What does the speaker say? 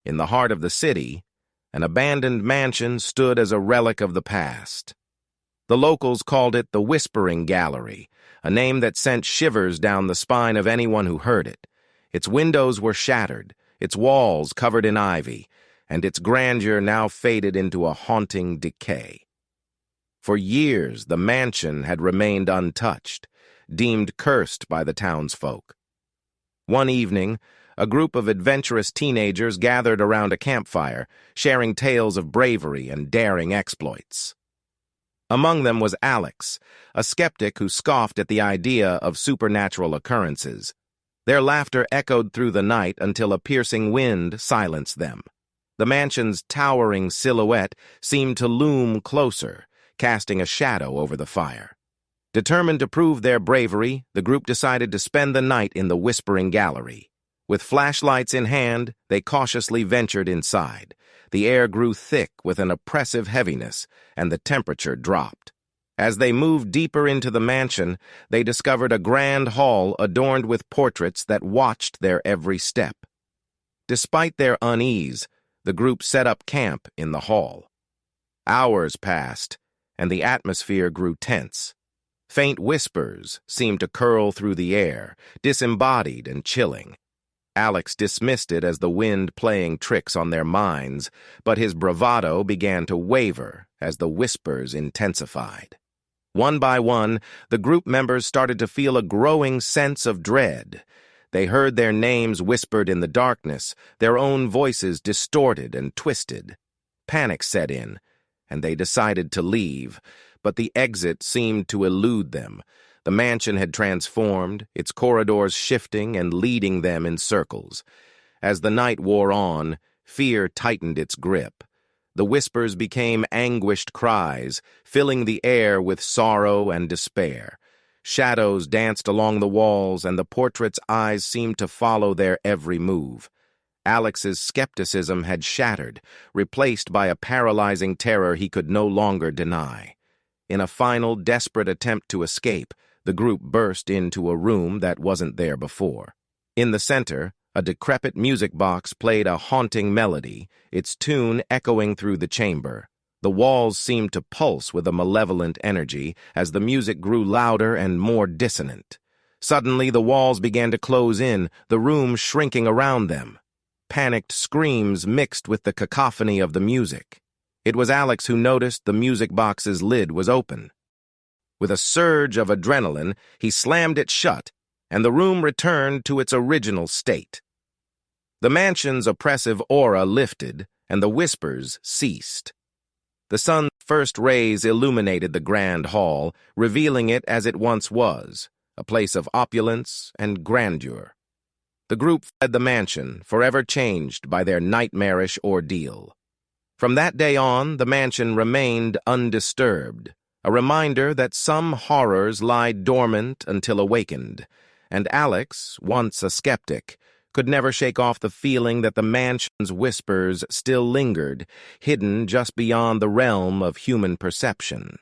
In the heart of the city, an abandoned mansion stood as a relic of the past. The locals called it the Whispering Gallery, a name that sent shivers down the spine of anyone who heard it. Its windows were shattered, its walls covered in ivy, and its grandeur now faded into a haunting decay. For years, the mansion had remained untouched, deemed cursed by the townsfolk. One evening, a group of adventurous teenagers gathered around a campfire, sharing tales of bravery and daring exploits. Among them was Alex, a skeptic who scoffed at the idea of supernatural occurrences. Their laughter echoed through the night until a piercing wind silenced them. The mansion's towering silhouette seemed to loom closer, casting a shadow over the fire. Determined to prove their bravery, the group decided to spend the night in the Whispering Gallery. With flashlights in hand, they cautiously ventured inside. The air grew thick with an oppressive heaviness, and the temperature dropped. As they moved deeper into the mansion, they discovered a grand hall adorned with portraits that watched their every step. Despite their unease, the group set up camp in the hall. Hours passed, and the atmosphere grew tense. Faint whispers seemed to curl through the air, disembodied and chilling. Alex dismissed it as the wind playing tricks on their minds, but his bravado began to waver as the whispers intensified. One by one, the group members started to feel a growing sense of dread. They heard their names whispered in the darkness, their own voices distorted and twisted. Panic set in, and they decided to leave, but the exit seemed to elude them. The mansion had transformed, its corridors shifting and leading them in circles. As the night wore on, fear tightened its grip. The whispers became anguished cries, filling the air with sorrow and despair. Shadows danced along the walls, and the portraits' eyes seemed to follow their every move. Alex's skepticism had shattered, replaced by a paralyzing terror he could no longer deny. In a final, desperate attempt to escape, the group burst into a room that wasn't there before. In the center, a decrepit music box played a haunting melody, its tune echoing through the chamber. The walls seemed to pulse with a malevolent energy as the music grew louder and more dissonant. Suddenly, the walls began to close in, the room shrinking around them. Panicked screams mixed with the cacophony of the music. It was Alex who noticed the music box's lid was open. With a surge of adrenaline, he slammed it shut, and the room returned to its original state. The mansion's oppressive aura lifted, and the whispers ceased. The sun's first rays illuminated the grand hall, revealing it as it once was, a place of opulence and grandeur. The group fled the mansion, forever changed by their nightmarish ordeal. From that day on, the mansion remained undisturbed, a reminder that some horrors lie dormant until awakened, and Alex, once a skeptic, could never shake off the feeling that the mansion's whispers still lingered, hidden just beyond the realm of human perception.